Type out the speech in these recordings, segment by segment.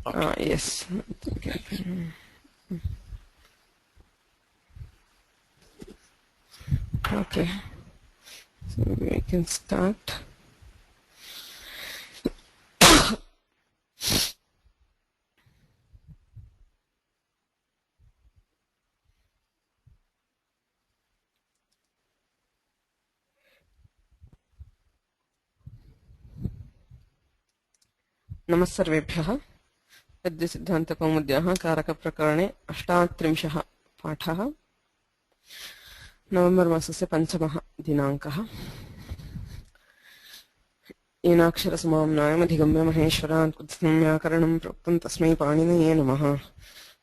Okay. Yes. Okay. So we can start. नमस्सर्वेभ्यः। वैद्यसिद्धान्तकौमुद्याः कारकप्रकरणे 38 पाठः। नवेम्बर् मासस्य 5 दिनाङ्कः। येनाक्षरसमाम्नायमधिगम्य महेश्वरान् कुत्स्थं व्याकरणं प्रोक्तं तस्मै पाणिनये नमः।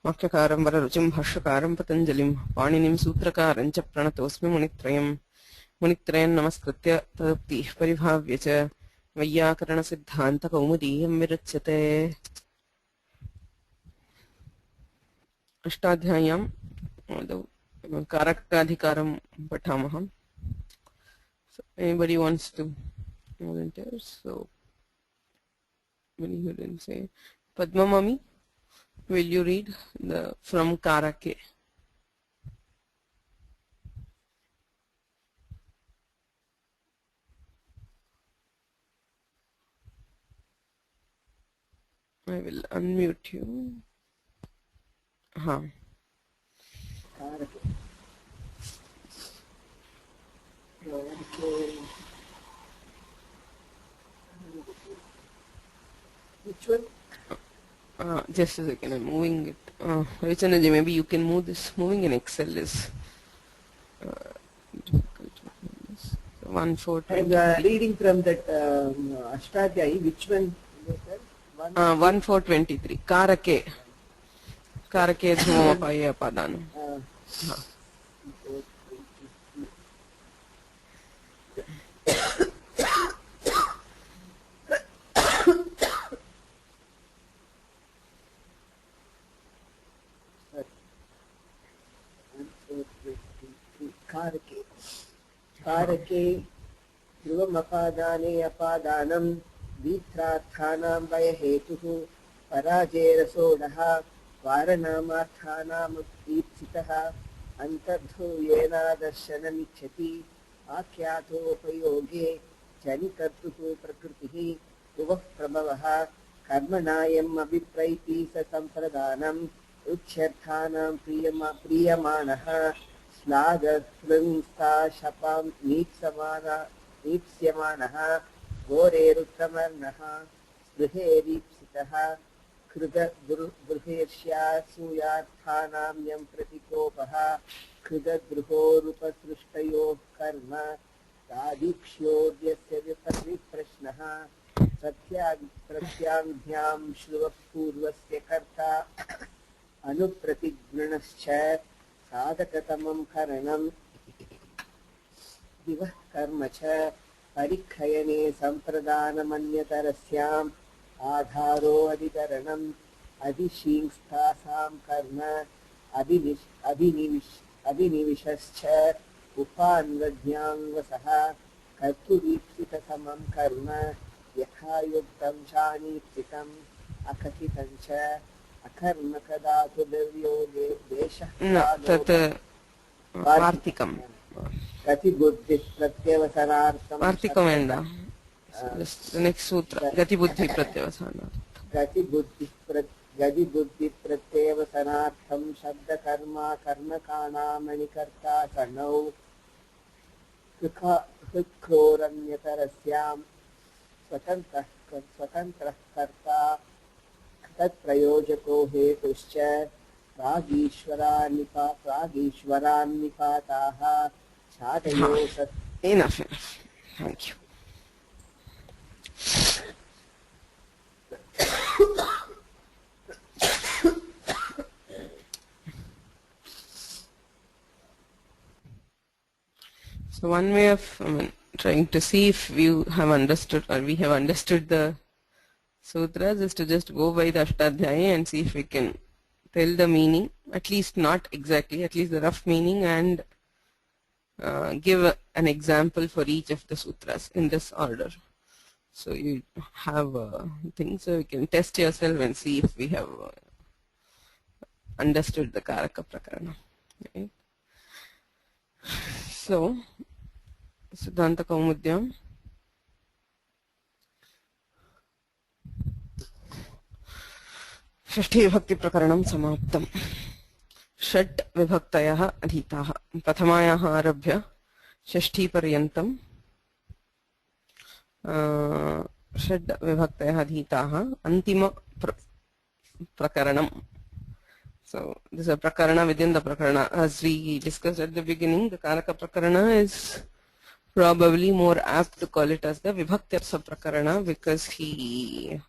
वाक्यकारं वररुचिं भाष्यकारं पतञ्जलिं पाणिनिं सूत्रकारं च प्रणतोऽस्मि मुनित्रयम्। मुनित्रयं नमस्कृत्य तदुक्तिः परिभाव्य च वैयाकरणसिद्धान्तकौमुदीयं विरच्यते। अष्टाध्याय्यां कारकाधिकारं पठामः। So anybody wants to volunteer? So many who didn't say. Padma Mami, will you read the from Karake? I will unmute you. हाँ. Which one? Just a second, I'm moving it. Ravichanaji, maybe you can move this. Moving in Excel is difficult. So 1/4. I'm reading from that Ashtadhyayi. Which one? 1/4/23. Karake. Karake dhumapaya padanam. हाँ. Karake. Karake. ध्रुवमपादाने अपादानं दीत्रार्थानां भयहेतुः पराजेरसोढः वारनामार्थानामुत्प्रीप्सितः अन्तर्धूयेनादर्शनमिच्छति आख्यातोपयोगे जनिकर्तुः प्रकृतिः भुवः प्रभवः कर्मणायम् अभिप्रैति स सम्प्रदानम् उच्यर्थानां प्रीयमाणः श्लाघस्पृंस्ता शपां नीप्स्यमानः घोरेरुत्तमर्णः स्पृहेरीप्सितः कृतद्रुहेर्ष्यासूयार्थानां यं प्रतिकोपः कृतद्रुहोरुपसृष्टयोः कर्म तादीक्ष्योऽद्यस्य विप्रश्नः प्रत्याभ्यां श्रुवः पूर्वस्य कर्ता अनुप्रतिगृणश्च साधकतमं करणं दिवः कर्म च परिखयने सम्प्रदानमन्यतरस्याम् आधारो अधिकरणम् अधिशींस्थासां कर्म अभिनिविशश्च उपान्वज्ञाङ्वसः कर्तुरीप्सितसमं कर्म यथा युक्तं चानीप्सितम् अकथितं च अकर्म कदातु दुर्योगे देशः तत् वार्तिकम्. गतिबुद्धिः प्रत्यवसनार्थं वार्तिकमेण्ड. नेक्स्ट सूत्र गतिबुद्धि प्रत्यवसानार्थं. गतिबुद्धि प्रत्यवसनार्थं शब्दकर्मा कर्मकाणामणिकर्ता कणौ हृत्क्रोरन्यतरस्यां स्वतन्त्रः कर्ता तत्प्रयोजको हेतुश्च प्रागीश्वरान्निपाताः छादयो Enough. Thank you. So one way of trying to see if you have understood or we have understood the sutras is to just go by the Ashtadhyayi and see if we can tell the meaning, at least not exactly, at least the rough meaning, and give an example for each of the sutras in this order. So you have things, so you can test yourself and see if we have understood the Karaka Prakarana. Right? So, Siddhanta Kaumudyam. षष्ठी विभक्ति प्रकरणं समाप्तम्. षट् विभक्तयः अधीताः. प्रथमायाः आरभ्य षष्ठी पर्यन्तं षड् विभक्तयः अधीताः. अन्तिम प्रकरणं. So this is a prakarana within the prakarana. As we discussed at the beginning, the Karaka prakarana is probably more apt to call it as the Vibhaktyartha prakarana, because he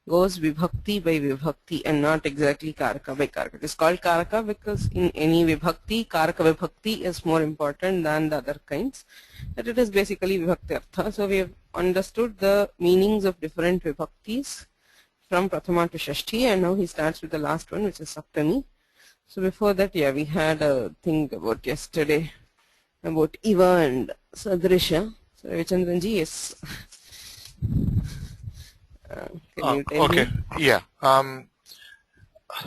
goes vibhakti by vibhakti and not exactly karaka by karaka. It is called karaka because in any vibhakti, karaka vibhakti is more important than the other kinds. But it is basically vibhaktyartha. So we have understood the meanings of different vibhaktis from prathama to shashti, and now he starts with the last one, which is saptami. So before that, yeah, we had a thing about yesterday about Iva and Sadrisha. So Ravichandranji, yes. Can you tell Okay, me? yeah.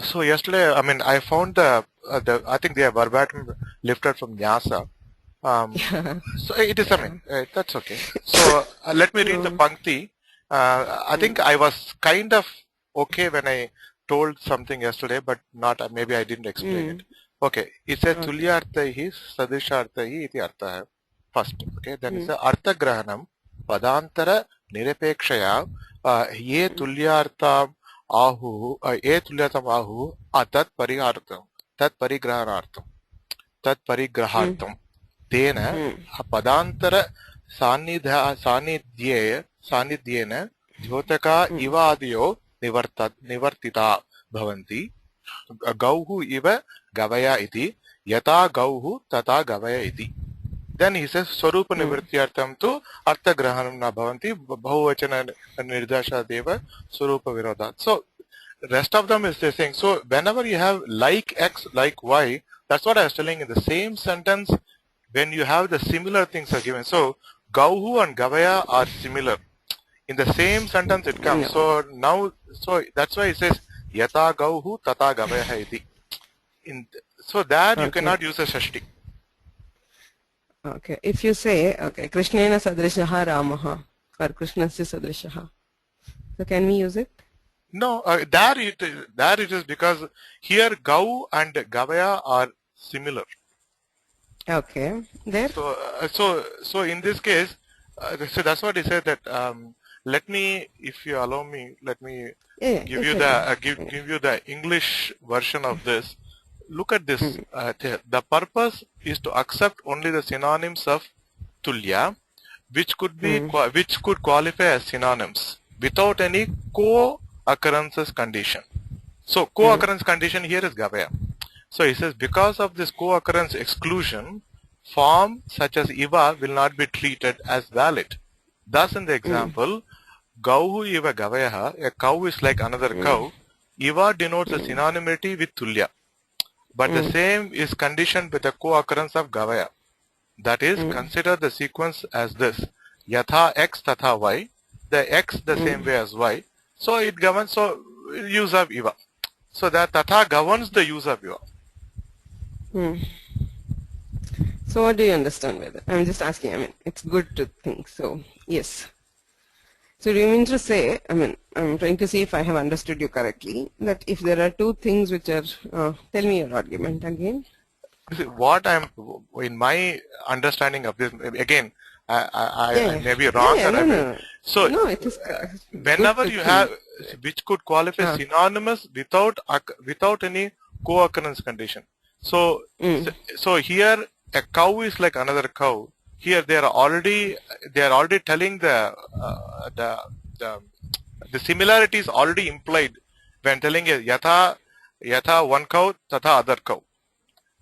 So yesterday, I mean, I found I think they are verbatim lifted from Nyasa. So it is, I mean, that's okay. So let me read the Pankti. I think I was kind of okay when I told something yesterday, but not, maybe I didn't explain it. Okay, it says Tulyartaihi Sadrishartaihi iti artha hai. First, okay, then it says Artha Grahanam Padantara Nirapekshaya ye Tulyartam Ahu Atat Parihartam Tat Parigrahanartam Tat Parigrahartam Tena Padantara Sanidhyena Jyotaka Ivadiyo Nivartita Bhavanti Gauhu Iva Gavaya iti Yata Gauhu Tata Gavaya iti. Then he says Swarupa Nivrityartam tu Artha Grahanam na Bhavanti Bahuvachana Nirdasha Deva Swarupa Virodha. So rest of them is saying, so whenever you have like X, like Y, that's what I was telling in the same sentence when you have the similar things are given. So Gauhu and Gavaya are similar. In the same sentence it comes. So now, so that's why it says Yata Gauhu Tata Gavaya iti. So that you cannot use a Shashti. Okay, if you say, okay, Krishnena Sadrishaha Ramaha or Krishnasya Sadrishaha, so can we use it? No, there it is because here Gau and Gavaya are similar. Okay, there. So in this case, so that's what he said that. Let me, if you allow me, let me give you the English version of this. Look at this. The purpose is to accept only the synonyms of Tulya, which could qualify as synonyms without any co-occurrences condition. So co-occurrence condition here is Gavaya. So he says because of this co-occurrence exclusion, form such as Iva will not be treated as valid. Thus in the example, Gauhu Iva Gavayaha, a cow is like another cow. Iva denotes a synonymity with Tulya. But the same is conditioned with the co-occurrence of Gavaya. That is, consider the sequence as this. Yatha X Tatha Y. The X the same way as Y. So it governs, so use of Iva. So that Tatha governs the use of Iva. So what do you understand by that? I'm just asking, I mean, it's good to think, so yes. So do you mean to say, I mean, I'm trying to see if I have understood you correctly, that if there are two things which are, tell me your argument again. What I'm, in my understanding of this, again, I may be wrong. So no, it is whenever you have, which could qualify synonymous without any co-occurrence condition. So, so here a cow is like another cow. Here they are already telling the similarities already implied when telling a yatha one cow, tatha other cow.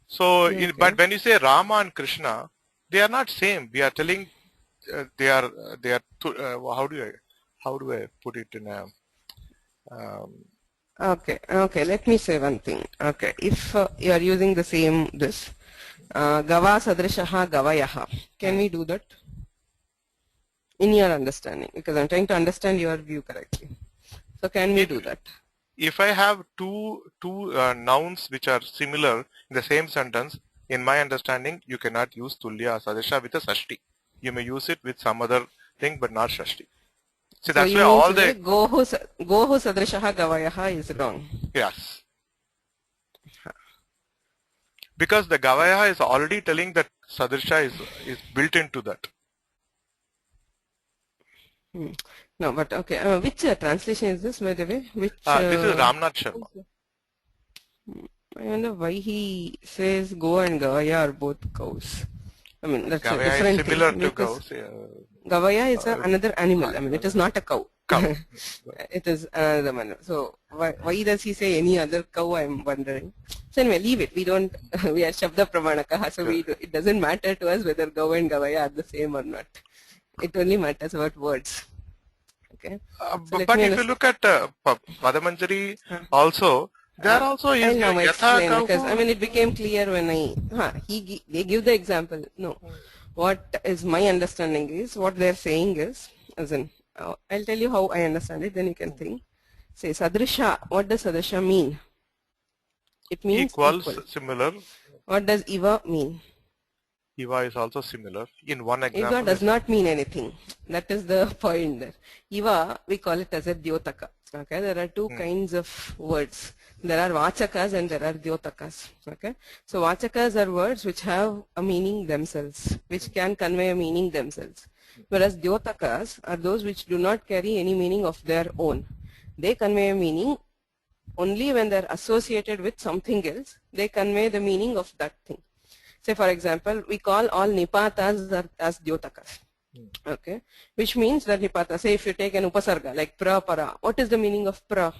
So, but when you say Rama and Krishna, they are not same. We are telling they are how do I put it in a okay, let me say one thing. Okay, if you are using the same this Gava Sadrishaha Gavayaha, can we do that? in your understanding, because I'm trying to understand your view correctly. So can we do that? If I have two nouns which are similar in the same sentence, in my understanding, you cannot use tulya or sadrisha with a sashti. You may use it with some other thing, but not shashti. See, that's why all the gohu sadrishaha gavayaha is wrong. Yes. Because the gavayaha is already telling that sadrisha is built into that. No, but okay. Which translation is this, by the way? Which? This is Ramnath Sharma. I wonder why he says go and gavaya are both cows. I mean, that's Gavaya a different is similar thing, to cows. Gavaya is another animal. I mean, it is not a cow. It is another animal. So why does he say any other cow? I'm wondering. So anyway, leave it. We don't. We are Shabda Pramanaka, so it doesn't matter to us whether Gau and Gavaya are the same or not. It only matters about words. Okay. So but if you look at Padamanjari also, there also is Yatha because I mean it became clear when they give the example. No, what is my understanding is what they are saying is, as in I'll tell you how I understand it. Then you can think. Say sadrisha. What does sadrisha mean? It means equal. Similar. What does iva mean? Iva is also similar. In one example, Iva does not mean anything. That is the point there. Iva, we call it as a dyotaka. Okay, there are two kinds of words. There are vachakas and there are dyotakas. Okay, so vachakas are words which have a meaning themselves, which can convey a meaning themselves. Whereas dyotakas are those which do not carry any meaning of their own. They convey a meaning only when they are associated with something else. They convey the meaning of that thing. Say for example, we call all nipatas as dyotakas. Okay, which means that nipata. Say if you take an upasarga like pra para, what is the meaning of pra?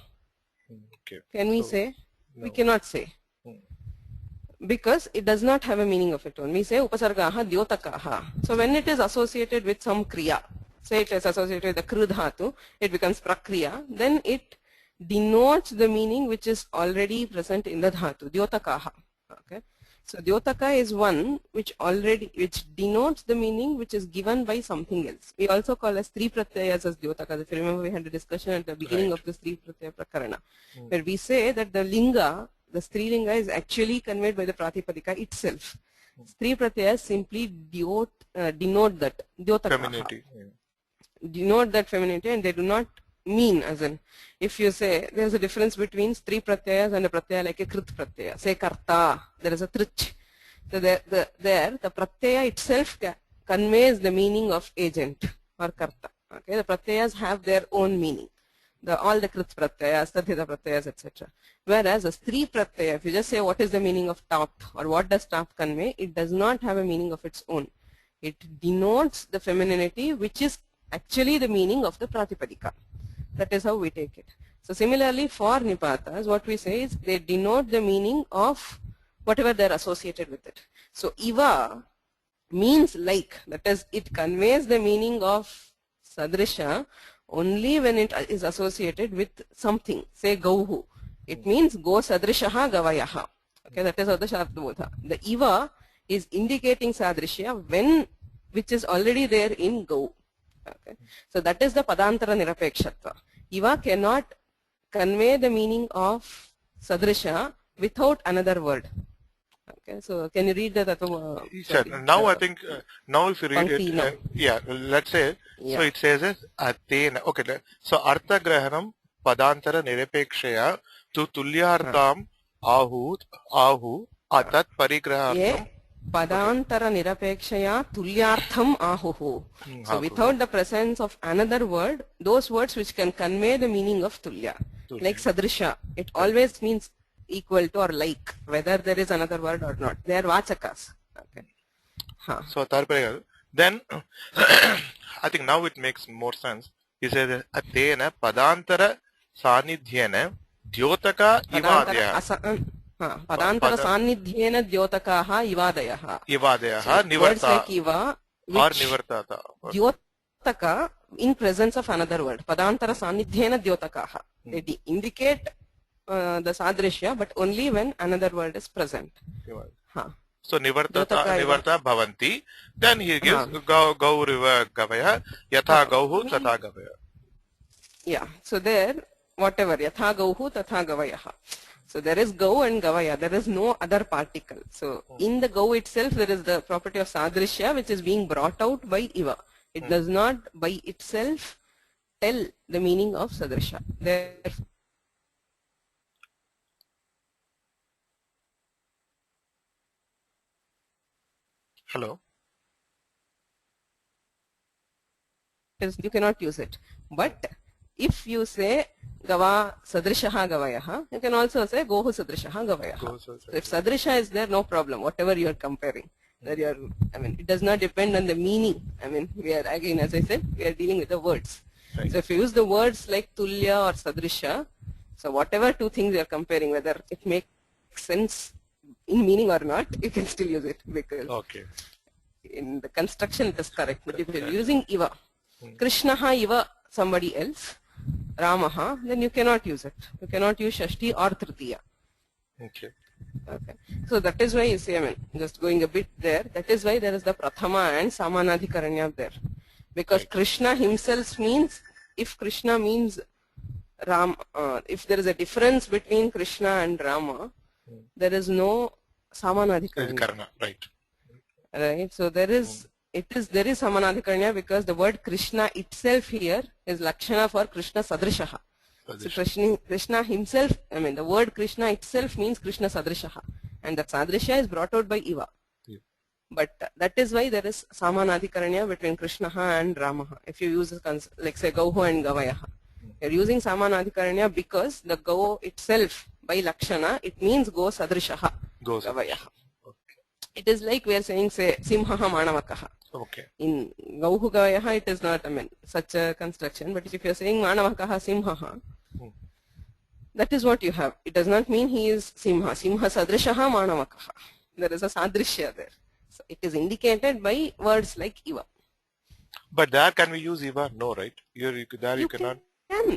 Okay. Can we say? No. We cannot say. Because it does not have a meaning of its own. We say upasargaha dyotakaha. So when it is associated with some kriya, say it is associated with the kru dhatu, it becomes prakriya, then it denotes the meaning which is already present in the dhatu, dyotakaha. Okay. So dyotaka is one which denotes the meaning which is given by something else. We also call as three pratyayas as dyotaka. If you remember, we had a discussion at the beginning of this three pratyaya prakarana, where we say that the linga, the strilinga, is actually conveyed by the pratipadika itself. Three pratyayas simply denote that dyotaka. Femininity. Denote that femininity, and they do not mean, as in, if you say there's a difference between three pratyayas and a pratyaya like a krit pratyaya, say karta, there is a trich. So the pratyaya itself conveys the meaning of agent or karta. Okay, the pratyayas have their own meaning. All the krit pratyayas, tadhita pratyayas, etc. Whereas a three pratyaya, if you just say what is the meaning of top or what does top convey, it does not have a meaning of its own. It denotes the femininity which is actually the meaning of the pratipadika. That is how we take it. So similarly for nipatas, what we say is they denote the meaning of whatever they are associated with it. So iva means like, that is, it conveys the meaning of sadrisha only when it is associated with something. Say gauhu, it means go sadrishaha gavayaha. Okay, that is how the shabdabodha. The iva is indicating sadrishya which is already there in gau. Okay. So that is the padantara nirapekshatva. Iva cannot convey the meaning of sadrisha without another word. Okay. So can you read the tattva? Now I think now if you read it, let's say so it says as atena. Okay. So artha grahanam padantara nirapekshaya tu tulyartham ahu atat parigrahanam. Padantara nirapekshaya tulyartham ahuhu. So without the presence of another word, those words which can convey the meaning of tulya, like sadrisha, it always means equal to or like, whether there is another word or not. They are vachakas. Okay. So then I think now it makes more sense. He says atena padantara sanidhyena dyotaka ivadya. Padantara sanidhyena dyotakaha ivadayaha. Ivadayaha nivarta. Words like iva or nivartata. Dyotaka in presence of another word. Padantara sanidhyena dyotakaha. They indicate the sadrishya, but only when another word is present. So nivarta bhavanti. Then he gives gauriva gavaya, yatha gauhu tatha gavaya. Yeah. So there, whatever, yatha gauhu tatha gavayaha. So there is gau and gavaya. There is no other particle. So in the gau itself, there is the property of sadrishya, which is being brought out by iva. It does not by itself tell the meaning of sadrishya. There. Hello. You cannot use it. But if you say gava sadrishaha gavayaha, you can also say gohu sadrishaha gavayaha. So if sadrisha is there, no problem. Whatever you are comparing, that you are, it does not depend on the meaning. We are again, as I said, we are dealing with the words. Right. So if you use the words like tulya or sadrisha, so whatever two things you are comparing, whether it makes sense in meaning or not, you can still use it, because in the construction it is correct. But if you are using iva, Krishnaha iva somebody else, Ramaha, then you cannot use it. You cannot use Shashti or Tritiya. Okay. So that is why you see, just going a bit there, that is why there is the Prathama and Samanadhikaranya there. Because Krishna himself means, if Krishna means Ram, if there is a difference between Krishna and Rama, there is no Samanadhikaranya. Right. So there is, there is Samanadhikaranya, because the word Krishna itself here is Lakshana for Krishna Sadrishaha. So Krishna himself, the word Krishna itself means Krishna Sadrishaha. And that Sadrisha is brought out by Iva. But that is why there is Samanadhikaranya between Krishnaha and Ramaha. If you use, like say, Gauhu and Gavayaha. You are using Samanadhikaranya because the Gau itself, by Lakshana, it means Go Sadrishaha. Gavayaha. It is like we are saying, say, Simhaha Manavakaha. In Gauhu Gavayaha, it is not, such a construction. But if you are saying Manavakaha Simhaha, that is what you have. It does not mean he is Simha. Simha Sadrishaha Manavakaha. There is a Sadrishya there. So it is indicated by words like Iva. But there can we use Iva? No, right? You cannot.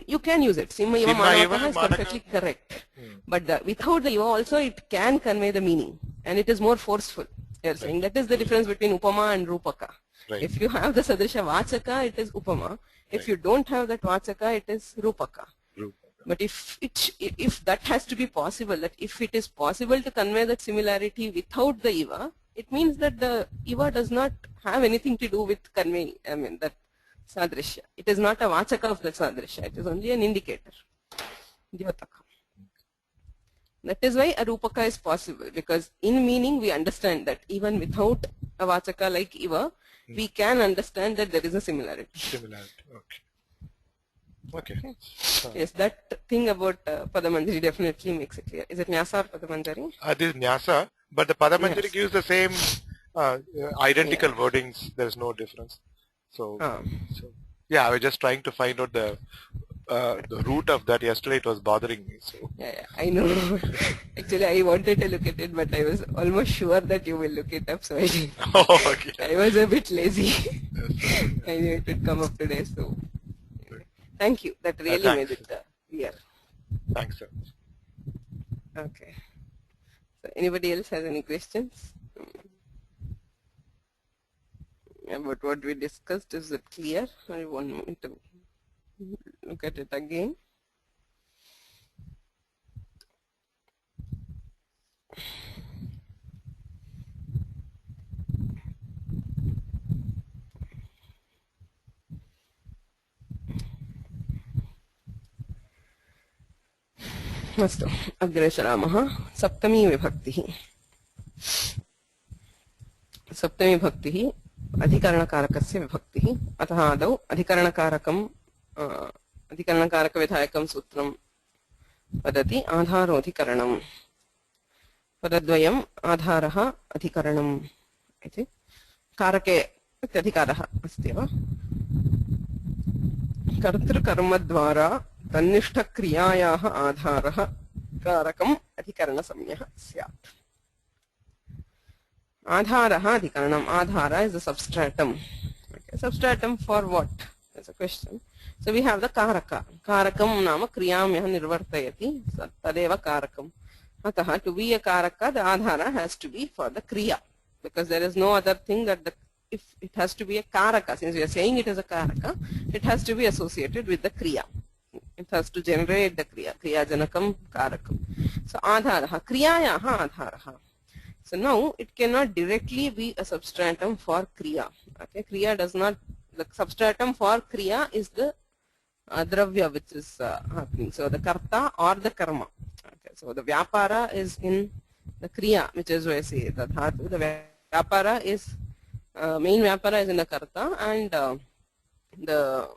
You can use it. Simha Iva Manavakaha is perfectly correct. But without the Iva also, it can convey the meaning. And it is more forceful. You are saying that is the difference between Upama and Rupaka. If you have the Sadrisha Vachaka, it is Upama. If you don't have that Vachaka, it is Rupaka. But if that has to be possible, that if it is possible to convey that similarity without the Iva, it means that the Iva does not have anything to do with conveying, that Sadrisha. It is not a Vachaka of the Sadrisha, it is only an indicator. That is why a Rupaka is possible, because in meaning we understand that even without a Vachaka like Iva, we can understand that there is a similarity. Okay. Yes, that thing about Padamanjari definitely makes it clear. Is it Nyasa or Padamanjari? This is Nyasa, but the Padamanjari gives the same identical wordings. There is no difference. So I was just trying to find out the root of that. Yesterday it was bothering me. So yeah, I know. Actually, I wanted to look at it, but I was almost sure that you will look it up, so I didn't. I was a bit lazy. I knew it would come up today, so thank you. That really made it clear. Thanks, sir. Okay. So anybody else has any questions about what we discussed? Is it clear? I want me to look at it again. अस्तु अग्रे सरामः सप्तमी विभक्तिः सप्तमी विभक्तिः अधिकरणकारकस्य विभक्तिः अतः आदौ अधिकरणकारकविधायकं सूत्रं वदति आधारोऽधिकरणम् पदद्वयम् आधारः अधिकरणम् इति कारके इत्यधिकारः अस्ति वा कर्तृकर्मद्वारा तन्निष्ठक्रियायाः आधारः कारकम् अधिकरणसंज्ञः स्यात् आधारः अधिकरणम् आधार is the substratum. Okay. Substratum for what? That's a question. So we have the karaka. Karakam nama kriyam yaha nirvartayati. Tadeva karakam. Atah, to be a karaka, the adhara has to be for the kriya, because there is no other thing that if it has to be a karaka, since we are saying it is a karaka, it has to be associated with the kriya. It has to generate the kriya. Kriya janakam karakam. So adharaha, kriyayaha adharaha. So now it cannot directly be a substratum for kriya. Okay, kriya does not. The substratum for kriya is the dravya which is happening. So the karta or the karma. Okay, so the vyapara is in the kriya, which is why I say the dhatu. The vyapara is main vyapara is in the karta, and the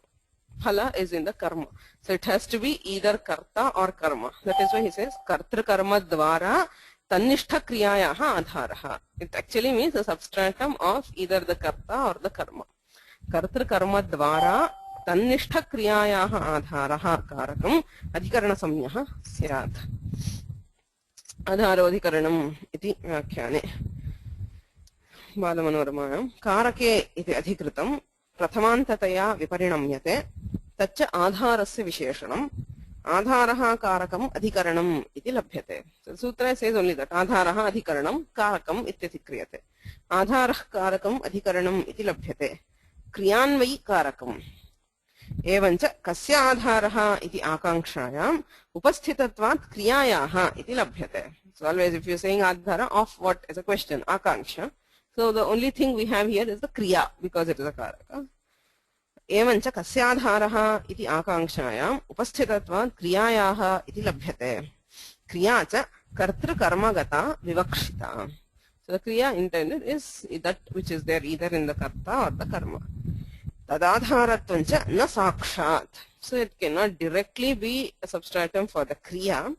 phala is in the karma. So it has to be either karta or karma. That is why he says kartru karma dvara tannishtha kriyayaha adharaha. It actually means the substratum of either the karta or the karma. Kartru karma dvara tannishtha kriyayaha adharaha karakam adhikarana samyaha syat. Adharodhikaranam iti vyakhyaane. बालमनोरमायां कारके इति अधिकृतं प्रथमान्ततया विपरिणम्यते तच्च आधारस्य विशेषणम् आधारः कारकम् अधिकरणम् इति लभ्यते. सूत्रे says only that आधारः अधिकरणं कारकम् इत्यधिक्रियते. आधारः कारकम् अधिकरणम् इति लभ्यते. क्रियान्वयी कारकम् एवञ्च कस्य आधारः इति आकाङ्क्षायाम् उपस्थितत्वात् क्रियायाः इति लभ्यते. So always if you are saying adhara of what is a question, akanksha. So the only thing we have here is the kriya, because it is a karaka. एवञ्च कस्याधारः इति आकाङ्क्षायाम् उपस्थितत्वात् क्रियायाः इति लभ्यते. क्रिया च कर्तृकर्मगता विवक्षिता. So the kriya intended is that which is there either in the karta or the karma. Tadadharatvam cha na sakshat. So it cannot directly be a substratum for the kriya,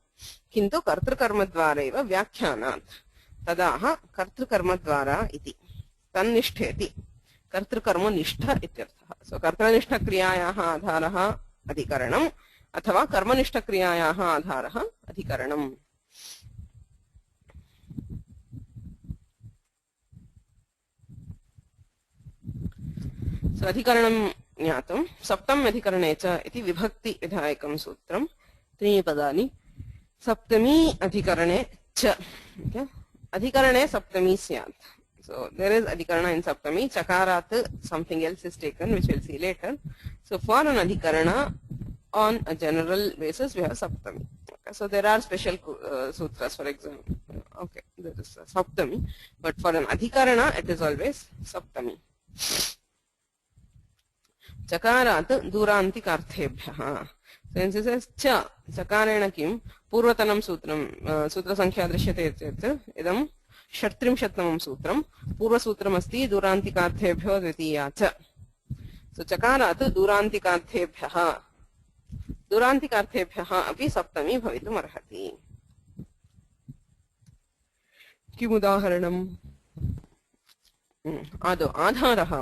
किन्तु कर्तृकर्मद्वारैव व्याख्यानात् तदाह कर्तृकर्मद्वारा इति तन्निष्ठेति कर्तृकर्मनिष्ठ इत्यर्थः. सो कर्तृनिष्ठक्रियायाः आधारः अधिकरणम् अथवा कर्मनिष्ठक्रियायाः आधारः अधिकरणम्. सो अधिकरणं ज्ञातुं सप्तम अधिकरणे च इति विभक्ति विधायकं सूत्रं त्रीणि पदानि. सप्तमी अधिकरणे च. अधिकरणे सप्तमी स्यात्. So there is adhikarana in saptami. Chakarat something else is taken, which we'll see later. So for an adhikarana on a general basis we have saptami. Okay, so there are special sutras, for example. Okay, there is saptami, but for an adhikarana it is always saptami. Chakarat durantikarthebhyah. Since it says cha, chakarena kim purvatanam sutram sutra sankhya drishyate chet idam षट्त्रिंशत्तमं सूत्रं पूर्वसूत्रमस्ति दूरान्तिकार्थेभ्यो द्वितीया च. सो चकारात् दूरान्तिकार्थेभ्यः अपि सप्तमी भवितुम् अर्हति. किम् उदाहरणम्? आदौ आधारः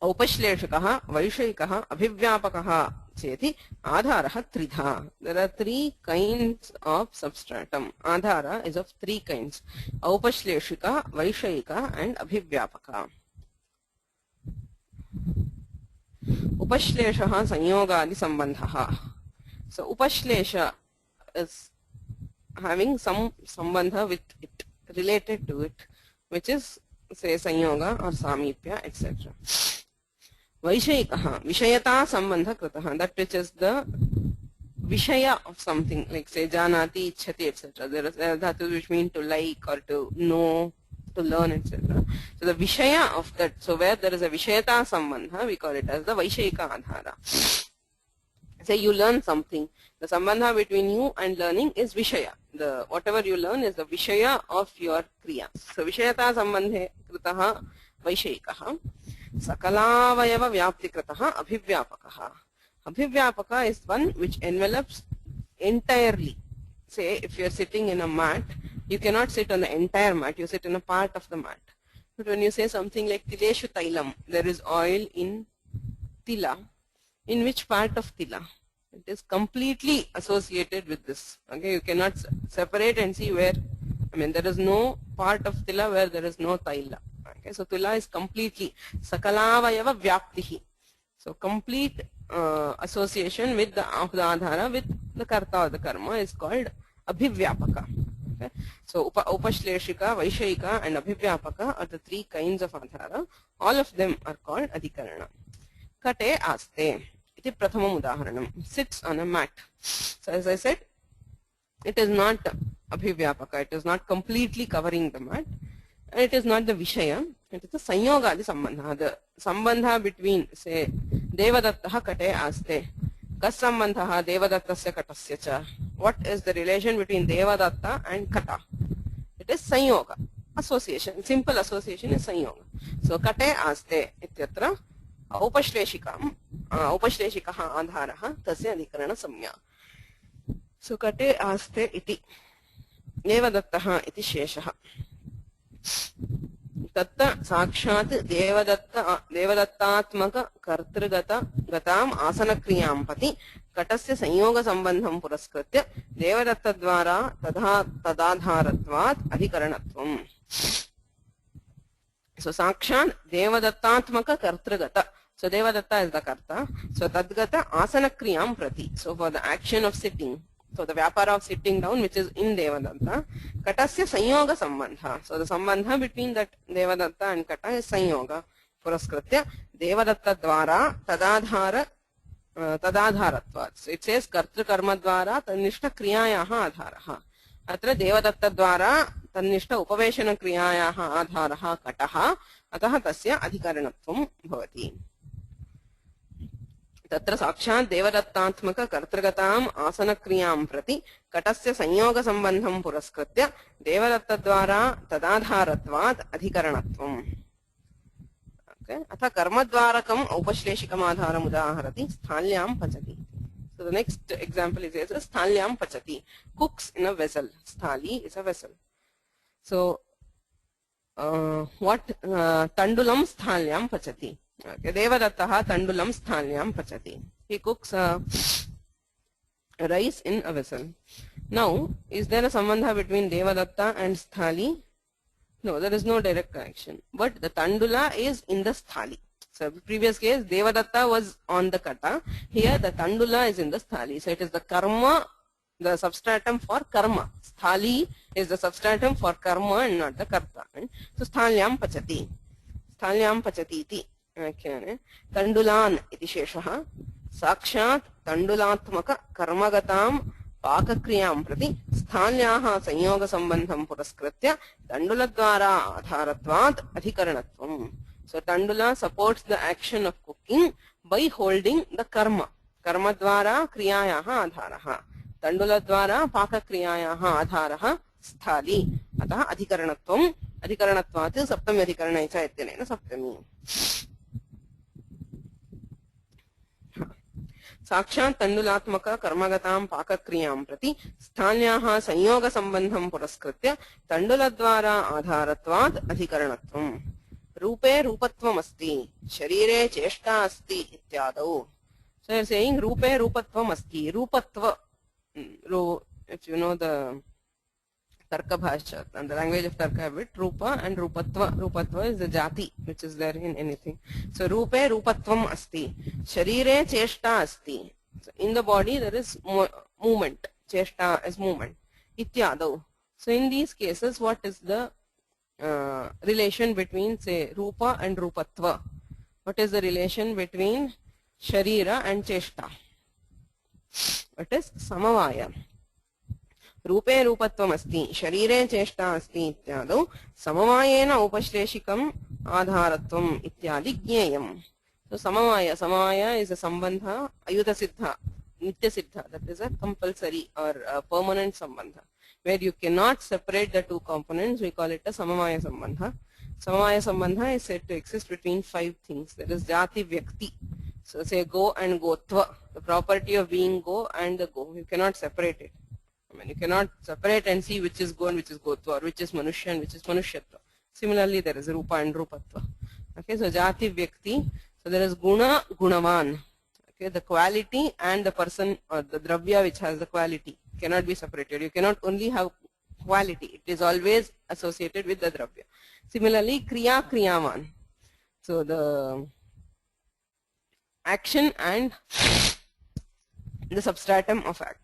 औपश्लेषकः वैषयिकः अभिव्यापकः चेति आधारः त्रिधा. There are three kinds of substratum. Adhara is of three kinds: औपश्लेषिका, वैषयिका and अभिव्यापका. उपश्लेषः संयोगादि सम्बन्धः. So उपश्लेष is having some sambandha with it, related to it, which is say संयोगा or सामीप्य etc. वैषयिकः विषयता संबंध कृतः, that which is the vishaya of something, like say janati, ichhati etc. There are dhatus which mean to like or to know, to learn etc. So the vishaya of that, so where there is a vishayata sambandha, we call it as the vaishayika adhara. Say you learn something, the sambandha between you and learning is vishaya. The whatever you learn is the vishaya of your kriya. So vishayata sambandhe kritaha vaishayikah. Sakalavayava vyaptikritah abhivyapakah. Abhivyapaka is one which envelops entirely. Say if you are sitting in a mat, you cannot sit on the entire mat, you sit in a part of the mat. But when you say something like tileshu tailam, there is oil in tila, in which part of tila? It is completely associated with this. Okay, you cannot separate and see where, I mean there is no part of tila where there is no taila. Okay, so tila is completely sakalavayava vyaptihi. So complete association with the of the adhara with the karta or the karma is called abhivyapaka. Okay. So Upashleshika, Vaishayika and Abhivyapaka are the three kinds of Adhara. All of them are called Adhikarana. Kate Aste. Iti Prathamam Udaharanam. Sits on a mat. So as I said, it is not Abhivyapaka. It is not completely covering the mat. And it is not the Vishaya. It is the Sanyogadi Sambandha. The Sambandha between, say, Devadattaha Kate Aste. Kas Sambandha Devadattasya Katasya Cha. What is the relation between Devadatta and Kata? It is Sanyoga. Association. Simple association is Sanyoga. So Kate Aste ityatra Upashleshikaha Adharaha Tasya Adhikarana Samya. So Kate Aste iti Devadattaha iti Sheshaha. Tatta Sakshat Devadattaatmaka Kartrigata Gatam Asana Kriyam Pati Katasya Sanyoga Sambandham Puraskritya Devadatta Dvara Tadadharatvat Adhikaranatvam. So Sakshat Devadattaatmaka Kartrigata. So Devadatta is the Karta. So Tadgata Asana Kriyam Prati. So for the action of sitting. So the Vyapara of sitting down, which is in Devadatta, Katasya Sanyoga Sambandha. So the Sambandha between that Devadatta and Kata is Sanyoga. Puraskritya Devadatta Dvara Tadadharatvat. So it says Kartru Karma Dvara Tanishta Kriyayaha Adharaha. Atra Devadatta Dvara Tanishta Upaveshana Kriyayaha Adharaha Kataha. Ataha Tasya Adhikaranatvam Bhavati. Tatra Sakshat Devadattaatmaka Kartragatam Asana Kriyam Prati Katasya Sanyoga Sambandham Puraskritya Devadatta Dvara Tadadharatvat Adhikaranatvam. Okay. Atha Karma Dvarakam Upashleshikam Adharam Udaharati Sthalyam Pachati. So the next example is Sthalyam Pachati. Cooks in a vessel. Sthali is a vessel. So what Tandulam Sthalyam Pachati. Okay. Devadattaha Tandulam Sthalyam Pachati. He cooks rice in a vessel. Now, is there a sambandha between Devadatta and Sthali? No, there is no direct connection. But the Tandula is in the Sthali. So, previous case, Devadatta was on the Kata. Here, the Tandula is in the Sthali. So, it is the karma, the substratum for karma. Sthali is the substratum for karma and not the karta. Right? So, Sthalyam Pachati. Sthalyam Pachati iti. Okay. Tandulan iti Sheshaha. Sakshat Tandulatmaka Karmagatam Pakakriyam Prati Sthalyaha Sanyoga Sambandham Puraskritya Tanduladvara Adharatvat Adhikaranatvam. So Tandula supports the action of cooking by holding the karma. Karma Dvara Kriyayaha Adharaha. Tandula Dvara Pakakriyayaha Adharaha Sthali. Ataha Adhikaranatvam. Adhikaranatvat Saptami Adhikarana Icha Etyanena Saptami. Sakshat Tandulatmaka Karmagatam Pakakriyam Prati Sthalyaha Sanyoga Sambandham Puraskritya Tanduladvara Adharatvat Adhikaranatvam. Rupe Rupatvam Asti Sharire Cheshta Asti Ityadau. So you are saying Rupe Rupatvam Asti. Rupatva. If you know the Tarka Bhasha and the language of Tarka have it, Rupa and Rupatva. Rupatva is the jati which is there in anything. So Rupe Rupatvam Asti. Sharire Cheshta Asti. So in the body there is movement. Cheshta is movement. Ityadau. So in these cases, what is the relation between, say, Rupa and Rupatva? What is the relation between Sharira and Cheshta? What is Samavaya? Rupe Rupatvam Asti, Sharire Cheshta Asti Ityadau, Samavayena Upashleshikam Adharatvam Ityadi Jneyam. So Samavaya is a Sambandha, Ayuda Siddha, Nitya Siddha, that is a compulsory or a permanent Sambandha. Where you cannot separate the two components, we call it a Samavaya Sambandha. Samavaya Sambandha is said to exist between 5 things. That is Jati Vyakti. So say go and gotva, the property of being go and the go. You cannot separate it. I mean, you cannot separate and see which is go and which is gotva, or which is Manushya and which is Manushyatva. Similarly, there is Rupa and Rupatva. Okay, so Jati Vyakti. So there is Guna, Gunavan. Okay, the quality and the person or the Dravya which has the quality cannot be separated. You cannot only have quality. It is always associated with the Dravya. Similarly, Kriya, Kriyavan. So the action and the substratum of act.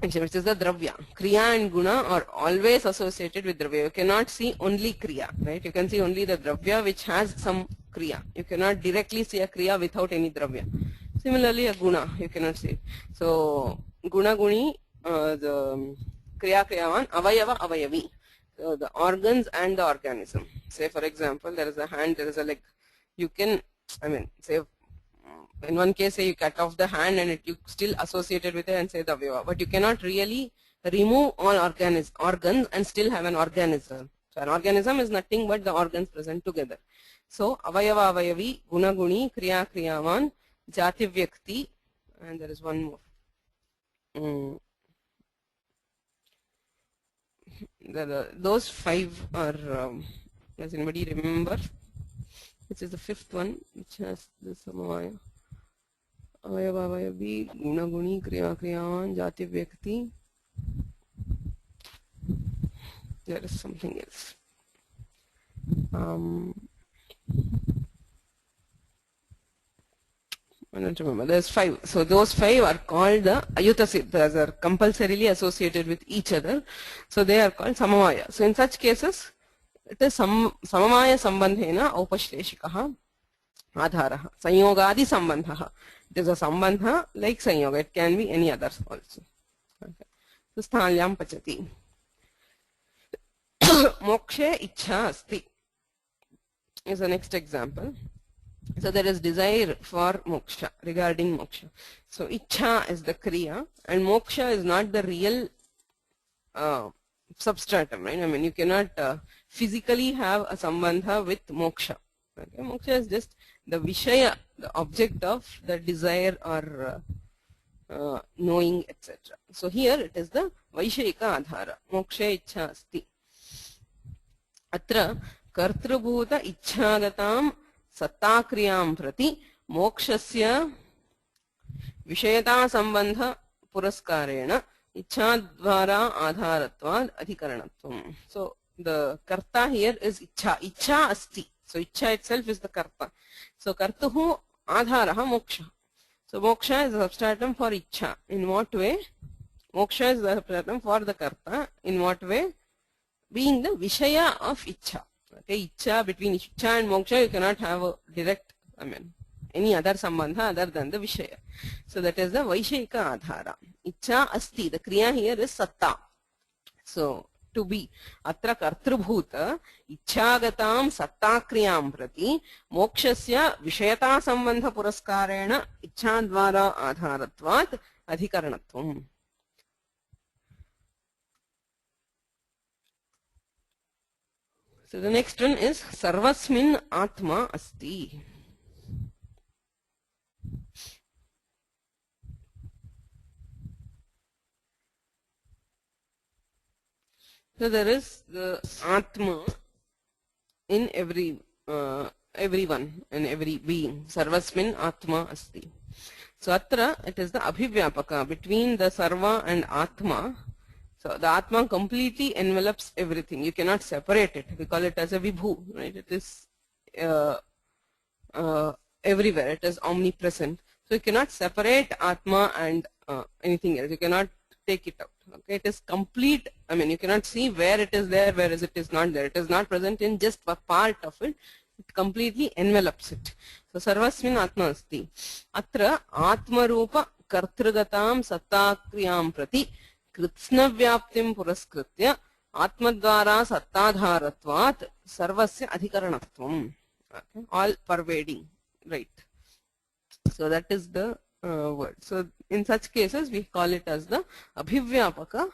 which is the dravya. Kriya and guna are always associated with dravya. You cannot see only kriya, right? You can see only the dravya which has some kriya. You cannot directly see a kriya without any dravya. Similarly, a guna, you cannot see it. So, guna guni, the kriya kriyavan, avayava avayavi. So, the organs and the organism. Say, for example, there is a hand, there is a leg. You can, say, in one case, say you cut off the hand and you still associate it with it and say the avayava. But you cannot really remove all organs and still have an organism. So an organism is nothing but the organs present together. So avayava avayavi, guna guni, kriya kriyavan, jati vyakti, and there is one more. Those 5 are, does anybody remember? Which is the 5th one, which has the samavaya. Avayava avayavi, guna guni, kriya kriyavan, jati vyakti. There is something else. I don't remember. There's 5. So those 5 are called the ayuta siddhas, are compulsorily associated with each other. So they are called samavaya. So in such cases, it is samavaya sambandhena aupashleshikaha adharaha. Sanyogadi sambandhaha. It is a sambandha like sanyoga. It can be any others also. Okay. So sthalyam pachati. Mokshe ichha asti is the next example. So there is desire for moksha, regarding moksha. So ichha is the kriya and moksha is not the real substratum, right? You cannot physically have a sambandha with moksha. Okay? Moksha is just the vishaya, the object of the desire or knowing, etc. So here it is the vaishayika adhara. Moksha ichha asti. Atra kartrubhuta ichhagatam sattakriyam prati mokshasya vishayata sambandha puraskarena ichhadvara adharatvad adhikaranatvam. So the karta here is ichha. Ichha asti. So ichha itself is the karta. So kartuhu adharaha moksha. So moksha is the substratum for ichha. In what way? Moksha is the substratum for the karta. In what way? Being the vishaya of ichha. Okay, ichha, between ichha and moksha you cannot have a direct, any other sambandha other than the vishaya. So that is the vaishayika adhara. Ichha asti. The kriya here is satta. So to be. Atra kartrubhuta ichhagatam satta kriyam prati mokshasya vishayata sambandha puraskarena ichhadvara adharatvat adhikaranatvam. So the next one is sarvasmin atma asti. So there is the atma in everyone, in every being. Sarvasmin atma asti. So atra it is the abhivyapaka between the sarva and atma. So the atma completely envelops everything. You cannot separate it. We call it as a vibhu, right? It is everywhere. It is omnipresent. So you cannot separate atma and anything else. You cannot take it out. Okay, it is complete. You cannot see where it is there, whereas it is not there. It is not present in just a part of it. It completely envelops it. So sarvasmin atma asti. Atra atma rupa kartrugatam sattakriyam prati कृत्स्नव्याप्तिं पुरस्कृत्य आत्मद्वारा सत्ताधारत्वात् सर्वस्य अधिकरणत्वम्. All pervading, right? So that is the word. So in such cases we call it as the abhivyapaka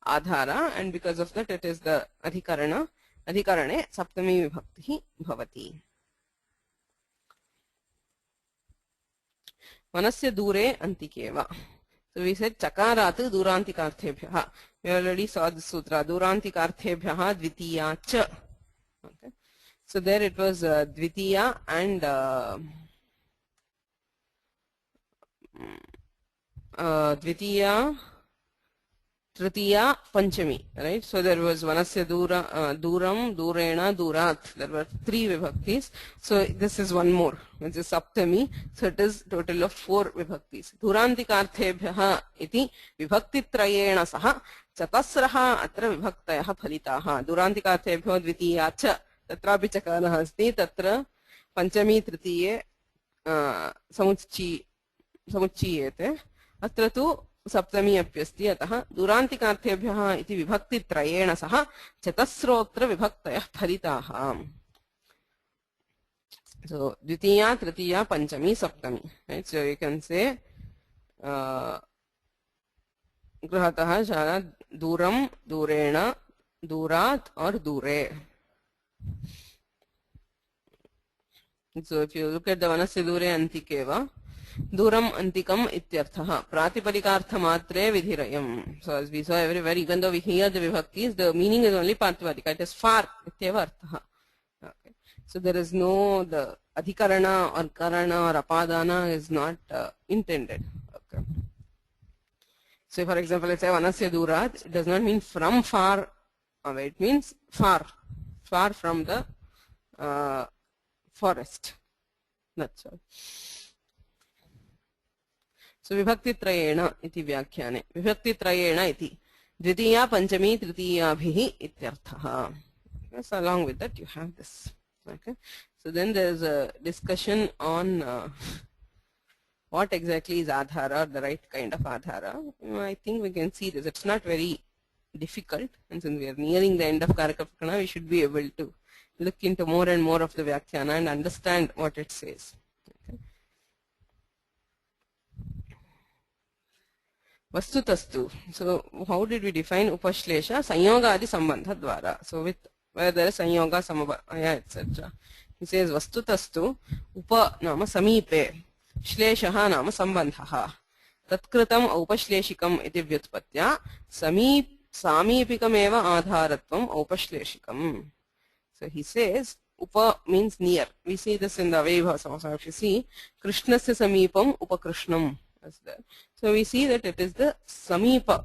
adhara, and because of that it is the adhikarana. Adhikarane saptami vibhakti bhavati. Manasya dure antikeva. So we said chakarat durantikarthebhyaha. We already saw the sutra. Durantikarthebhyaha dvitiya cha. Okay. So there it was dvitiya and dvitiya Tritiya, Panchami, right? So there was Vanasya Duram, Durena, Durat. There were 3 vibhaktis. So this is one more, which is Saptami. So it is total of 4 vibhaktis. Durantikarthebhyaha iti vibhaktitrayena saha chatasraha atra vibhaktayah phalitaha. Durantikarthebhyo dvitiya cha tatrapi chakarah asti tatra Panchami Tritiye समुच्चीयते अत्र तु सप्तमी अप्यस्ति अतः दुरान्तिकार्थेभ्यः इति विभक्तित्रयेण सह चतस्रोऽत्र विभक्तयः फलिताः so Dwitiya Tritiya Panchami Saptami right so you can say गृहतः शाला दूरम दूरेण दूरात् और दूरे so if you look at the vanasya dure antikeva Duram antikam ityartha pratipadikārtha matre vidhirayam. So as we saw everywhere, even though we hear the vibhaktis, the meaning is only partipadika. It is far ityeva artha. Okay. So there is no the adhikarana or karana or apadana is not intended. Okay. So for example, let's say vanasya durat, it does not mean from far away. It means far from the forest. That's all. So vibhaktitrayena iti vyakhyaane vibhaktitrayena iti dvitiya panchami tritiyabhihi ityarthaha. So along with that you have this. Okay. So then there is a discussion on what exactly is adhara or the right kind of adhara. I think we can see this. It's not very difficult, and since we are nearing the end of Karaka Prakana, we should be able to look into more and more of the vyakhyana and understand what it says. Vastutastu. So how did we define upashlesha? Sanyoga adi sambandha dwara. So with where there is sanyoga, samabhaya, etc. He says vastutastu upa nama samipe shleshaha nama sambandhaha tatkritam aupashleshikam iti vyutpatya samipikam eva adharatvam aupashleshikam. So he says upa means near. We see this in the Avayibhava Samasa. If you see Krishnasya samipam upakrishnam. There. So we see that it is the samipa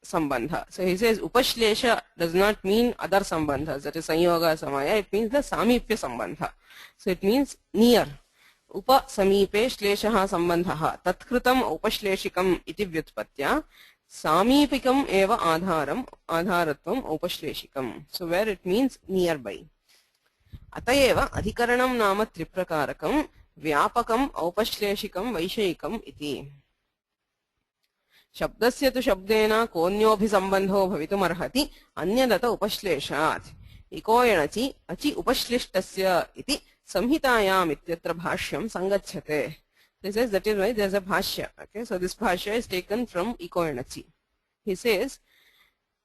sambandha. So he says upashlesha does not mean other sambandhas, that is sanyoga samaya, it means the samipya sambandha. So it means near. Upa samipe shleshaha sambandhaha tatkritam upashleshikam iti vyutpatya samipikam eva adharatvam upashleshikam. So where it means nearby. Atayeva adhikaranam nama triprakarakam vyapakam upashleshikam vaishayikam iti. शब्दस्य तु शब्देन कोऽन्योऽभिसम्बन्धो भवितुमर्हति अन्यदत उपश्लेषात् eco एणचि अचि उपश्लिष्टस्य इति संहितायाम् इत्यत्र भाष्यं संगच्छते. This is that is why there is a bhashya. Okay, so this bhashya is taken from iko enachi. He says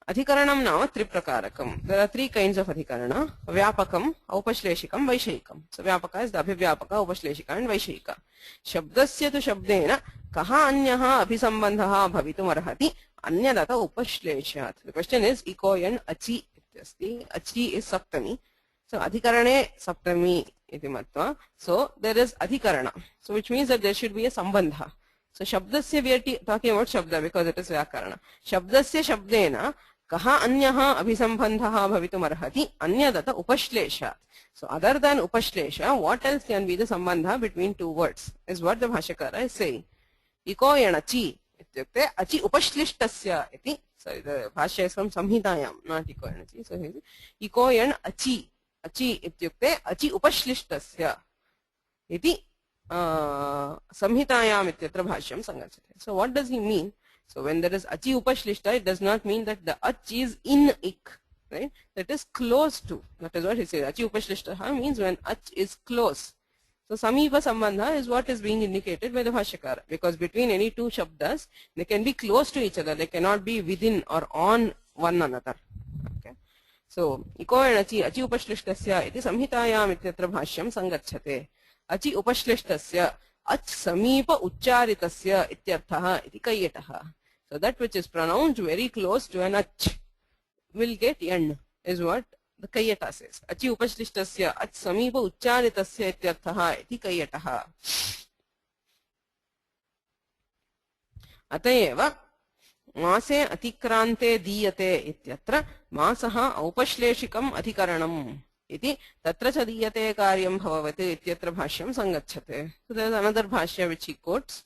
adhikaranam nama triprakarakam. There are 3 kinds of adhikarana: vyapakam, upashleshikam, vaishayikam. So vyapaka is the abhivyapaka, upashleshika and vaishayika. Shabdasya tu shabdena kaha anyaha abhisambandhaha bhavitum anyadata upashleshat. The question is iko and achi ityasti. Achi is saptami. So adhikarane saptami iti matva. So there is adhikarana. So which means that there should be a sambandha. So shabdasya we are talking about shabda because it is vyakarana. Shabdasya shabdena kaha anyaha abhisambandhaha bhavitum arhati anyadata upashleshat. So other than upashlesha, what else can be the sambandha between 2 words is what the bhashyakara is saying. Iko enachi ityukte achi upashlishtasya iti. Sorry, the bhashya is from samhitayam, not iko enachi. So iko en achi. Achi ityukte achi upashlishtasya iti samhitayam ityatra bhashyam sangachate. So what does he mean? So when there is achi upashlishta, it does not mean that the ach is in ik, right? That is close to. That is what he says. Achi upashlishta means when ach is close. So samipa sambandha is what is being indicated by the bhashyakara, because between any 2 shabdas they can be close to each other, they cannot be within or on one another. Okay. So iko and achi upashlishtasya iti samhitayam ityatra bhashyam sangachate. Achi upashlishtasya ach samipa uchcharitasya ityarthaha iti kayyataha. So that which is pronounced very close to an ach will get yan is what the kayyata says. Achi upashlishtasya ach samipa uchcharitasya ityarthaha iti kayyataha. Atayeva मासे अतिक्रान्ते दीयते इत्यत्र मासः औपश्लेषिकम् अधिकरणम् इति तत्र च दीयते कार्यं भवति इत्यत्र भाष्यं संगच्छते. So there is another bhashya which he quotes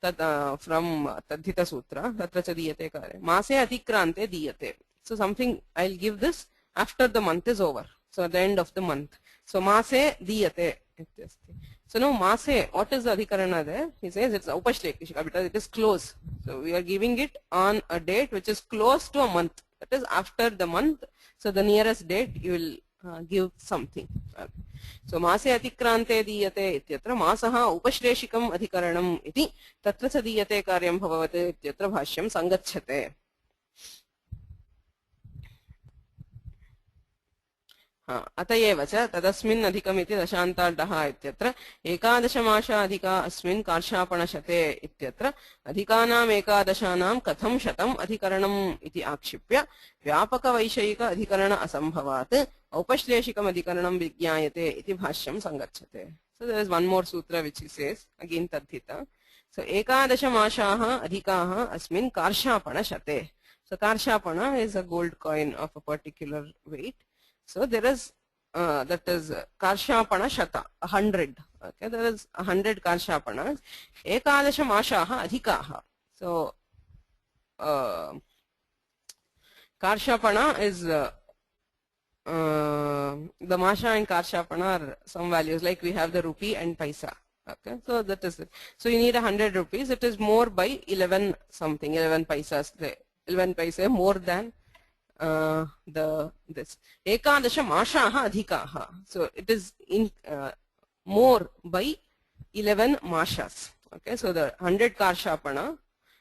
from Tadhita Sutra. Tatra च दीयते कार्यं मासे अतिक्रान्ते दीयते. So something I'll give this after the month is over. So at the end of the month. So मासे दीयते इत्यस्ति. So now Mase, what is the Adhikarana there? He says it's Upashlekishika because it is close. So we are giving it on a date which is close to a month. That is after the month. So the nearest date you will give something. So Mase Atikrante Diyate Ityatra Masaha Upashleshikam Adhikaranam Iti Tatra Cha Diyate Karyam Bhavavate Ityatra Bhashyam Sangachyate. अतएव च तदस्मिन् अधिकमिति दशान्तार्धः इत्यत्र एकादशमासा अधिका अस्मिन् कार्षापणशते इत्यत्र अधिकानाम् एकादशानां कथं शतम् अधिकरणम् इति आक्षिप्य व्यापकवैषयिक अधिकरण असम्भवात् औपश्लेषिकम् अधिकरणं विज्ञायते इति भाष्यं संगच्छते. So there is one more sutra which he says again Tadhita. So एकादशमासाः अधिकाः अस्मिन् कार्षापणशते. So कार्षापण is a gold coin of a particular weight. So there is that is Karshapana Shata, 100. Okay, there is 100 Karshapanas. Ekadasha Mashaha Adhikaha. So Karshapana is the Masha and Karshapana are some values, like we have the rupee and paisa. Okay, so that is it. So you need 100 rupees. It is more by 11 something, 11 paisas. 11 paisa more than this ekadasha mashaha adhikaha. So it is in more by 11 mashas. Okay, so the 100 karshapana,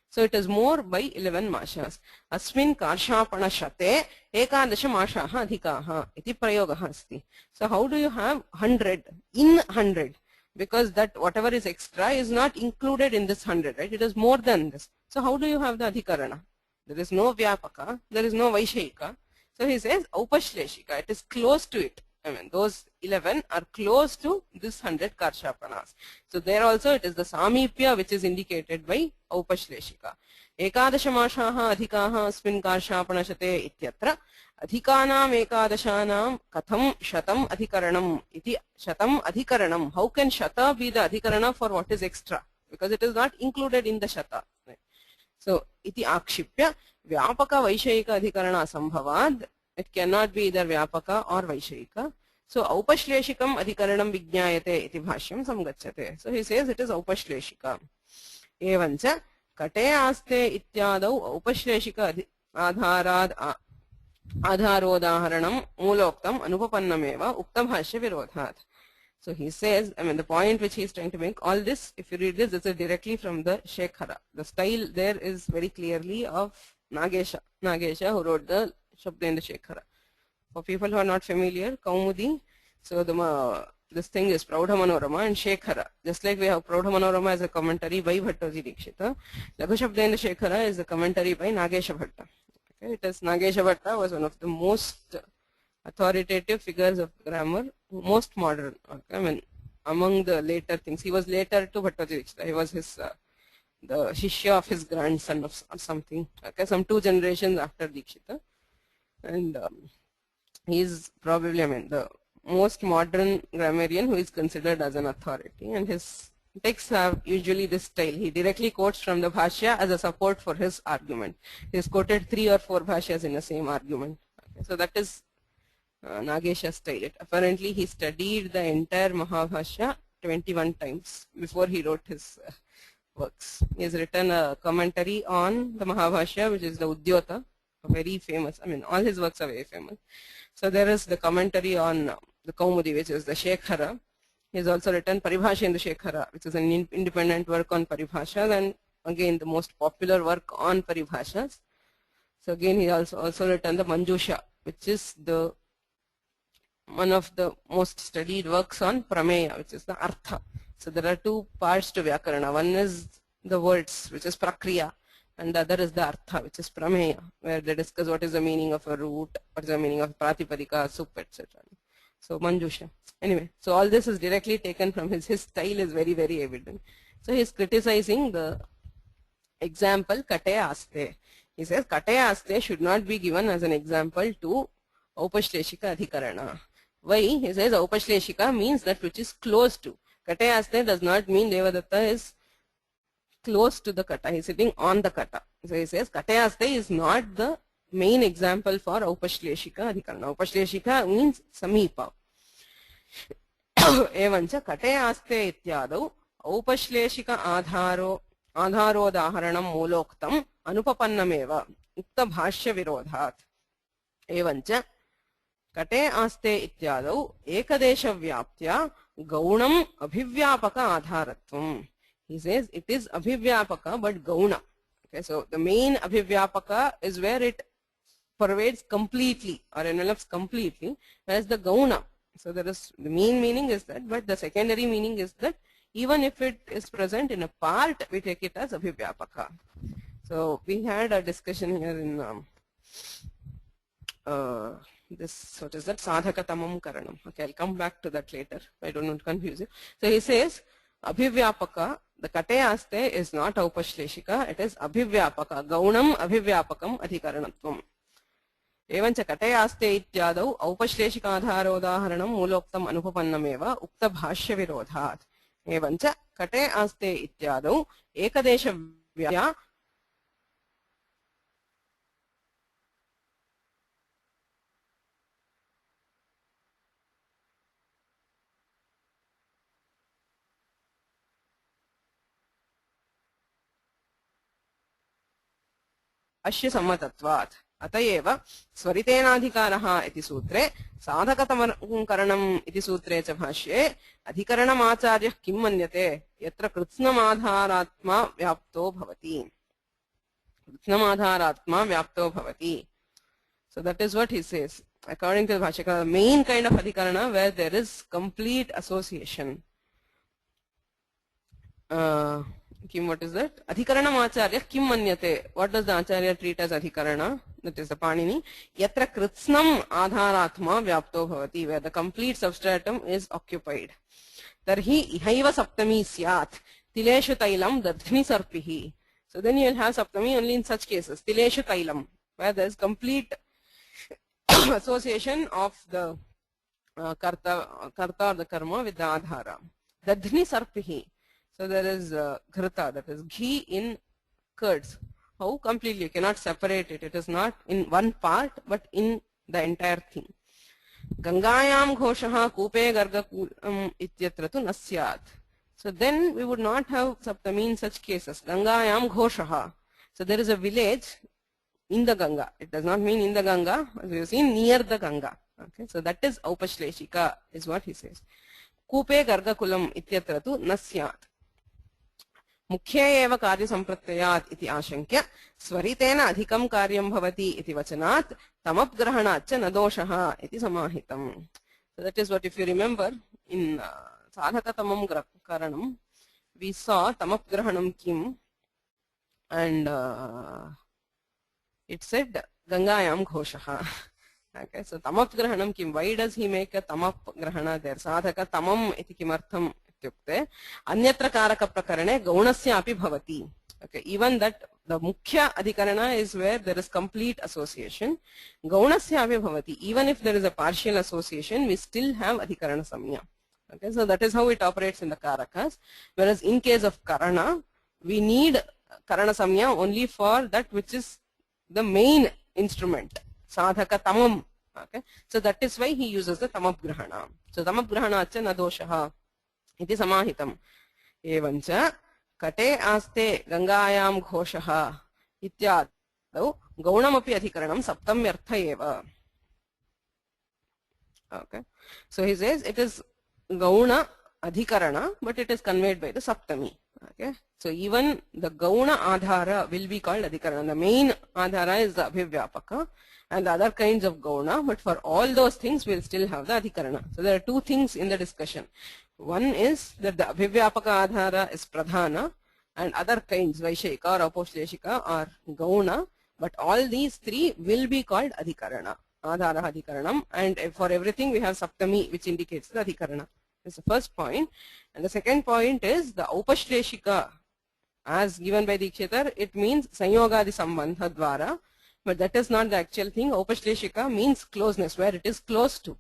so it is more by 11 mashas. Asmin karshapana shate ekadasha mashaha adhikaha iti prayogaha asti. So how do you have 100 in 100? Because that whatever is extra is not included in this 100, right? It is more than this. So how do you have the adhikarana? There is no Vyapaka, there is no Vaishayika. So he says Upashleshika, it is close to it. I mean, those 11 are close to this 100 Karshapanas. So there also it is the Samipya which is indicated by Upashleshika. Ekadasha Mashaha Adhikaha Asmin Karshapanashate Ityatra Adhikanam Ekadashanam Katham Shatam Adhikaranam Iti Shatam Adhikaranam. How can Shata be the Adhikarana for what is extra? Because it is not included in the Shata. So, iti akshipya vyapaka vaishayika adhikarana asambhavad. It cannot be either vyapaka or vaishayika. So, aupashleshikam adhikaranam vijñāyate iti bhashyam samgacchate. So, he says it is aupashleshika. Evancha kate aste ityadau aupashleshika adharad adharodaharanam muloktam anupapannameva ukta bhashya virodhat. So he says, I mean, the point which he is trying to make, all this, if you read this is directly from the Shekhara. The style there is very clearly of Nagesha. Nagesha who wrote the Shabdendra Shekhara. For people who are not familiar, Kaumudi, so this thing is Praudha Manorama and Shekhara. Just like we have Praudha Manorama as a commentary by Bhattaji Dikshita, Laghu Shabdendra Shekhara is a commentary by Nagesha Bhatta. Okay, it is Nagesha Bhatta was one of the most authoritative figures of grammar, most modern. Okay, I mean, among the later things, he was later to Bhattaji Dikshita. He was his the shishya of his grandson or something. Okay, some 2 generations after Dikshita, and he is probably, I mean, the most modern grammarian who is considered as an authority. And his texts have usually this style. He directly quotes from the bhashya as a support for his argument. He has quoted 3 or 4 bhashyas in the same argument. Okay, so that is Nagesha style. Apparently he studied the entire Mahabhashya 21 times before he wrote his works. He has written a commentary on the Mahabhashya, which is the Udyota, very famous. I mean, all his works are very famous. So there is the commentary on the Kaumudi, which is the Shekhara. He has also written Paribhasha in the Shekhara, which is an independent work on Paribhashas, and again the most popular work on Paribhashas. So again he has also written the Manjusha, which is the one of the most studied works on Prameya, which is the Artha. So there are 2 parts to Vyakarana. One is the words, which is Prakriya, and the other is the Artha, which is Prameya, where they discuss what is the meaning of a root, what is the meaning of Pratipadika, Sup, etc. So Manjusha. Anyway, so all this is directly taken from his style is very, very evident. So he is criticizing the example Kate Aste. He says Katayaste should not be given as an example to Aupashleshika Adhikarana. Why? He says Aupashleshika means that which is close to. Katayaste does not mean Devadatta is close to the kata. He is sitting on the kata. So he says Katayaste is not the main example for Aupashleshika Adhikarana. Aupashleshika means Samipa. Evancha Katayaste ityadau Aupashleshika आधारोदाहरणं मूलोक्तम् अनुपपन्नमेव उक्त भाष्य विरोधात् एवञ्च कटे आस्ते इत्यादौ एकदेशव्याप्त्या गौणम् अभिव्यापक आधारत्वम्. He says it is abhivyapaka but gauna. Okay, so the main abhivyapaka is where it pervades completely or envelops completely, whereas the gauna, so there is the main meaning is that, but the secondary meaning is that even if it is present in a part, we take it as abhivyapaka. So we had a discussion here in this, what is that, sadhakatamam karanam. Okay, I'll come back to that later. I don't want to confuse you. So he says abhivyapaka, the katayaste is not aupashleshika, it is abhivyapaka, gaunam abhivyapakam adhikaranatvam. एवञ्च कटयास्ते इत्यादौ औपश्लेषिकाधारोदाहरणं मूलोक्तम् अनुपपन्नमेव उक्तभाष्यविरोधात्. एवञ्च कटे आस्ते इत्यादौ एकदेशव्याप्त्या अस्य सम्मतत्वात्. अतएव स्वरितेनाधिकारः इति सूत्रे साधकतमकरणम् इति सूत्रे च भाष्ये अधिकरणमाचार्यः किं मन्यते यत्र कृत्स्नमाधारात्मा व्याप्तो भवति. कृत्स्नमाधारात्मा व्याप्तो भवति. So that is what he says. According to the Bhashyakara, the main kind of adhikarana where there is complete association. What is that? Adhikaranam acharya kim manyate. What does the acharya treat as adhikarana? That is the Panini. Yatra kritsnam adharatma vyapto bhavati, where the complete substratum is occupied. Tarhi ihaiva saptami syat. Tileshu tailam dadhni sarpihi. So then you will have saptami only in such cases. Tileshu tailam, where there is complete association of the karta or the karma with the adhara. Dadhni sarpihi. So there is ghrita, that is ghee in curds. How completely? You cannot separate it. It is not in one part but in the entire thing. Gangayam ghoshaha kupe gargakulam ityatra tu nasyat. So then we would not have saptami in such cases. Gangayam ghoshaha. So there is a village in the Ganga. It does not mean in the Ganga, as we have seen, near the Ganga. Okay, so that is Aupashleshika, is what he says. Kupe gargakulam ityatra tu nasyat. मुख्य एव कार्य संप्रत्ययात् इति आशंक्य स्वरितेन अधिकं कार्यं भवति इति वचनात् तमपग्रहणाच्च न दोषः इति समाहितम्. So that is what, if you remember, in sadhakatamam karanam we saw tamapgrahanam kim, and it said gangayam ghoshaha. Okay, so tamapgrahanam kim, why does he make a tamapgrahana there? Sadhaka tamam iti kimartham इत्युक्ते अन्यत्र कारक प्रकरणे गौणस्यापि भवति. Okay, even that the mukhya adhikarana is where there is complete association. Gaunasyapi bhavati. Even if there is a partial association, we still have adhikarana samya. Okay, so that is how it operates in the karakas. Whereas in case of karana, we need karana samya only for that which is the main instrument. Sadhaka tamam. Okay, so that is why he uses the tamapgrahana. So tamapgrahana acha na doshaha इति समाहितम्. एवञ्च कटे आस्ते गंगायां घोषः इत्यादौ गौणमपि अधिकरणं सप्तम्यर्थ एव. Okay, so he says it is gauna adhikarana but it is conveyed by the saptami. Okay, so even the gauna adhara will be called adhikarana. The main adhara is the abhivyapaka and the other kinds of gauna, but for all those things we will still have the adhikarana. So there are two things in the discussion. One is that the abhivyapaka adhara is pradhana and other kinds, vaishika or aposhleshika or gauna, but all these three will be called adhikarana, adhara adhikaranam, and for everything we have saptami which indicates the adhikarana. That's the first point. And the second point is the aupashleshika as given by Dikshitar, it means Sanyogadi Sambandha Dvara, but that is not the actual thing. Upashleshika means closeness, where it is close to.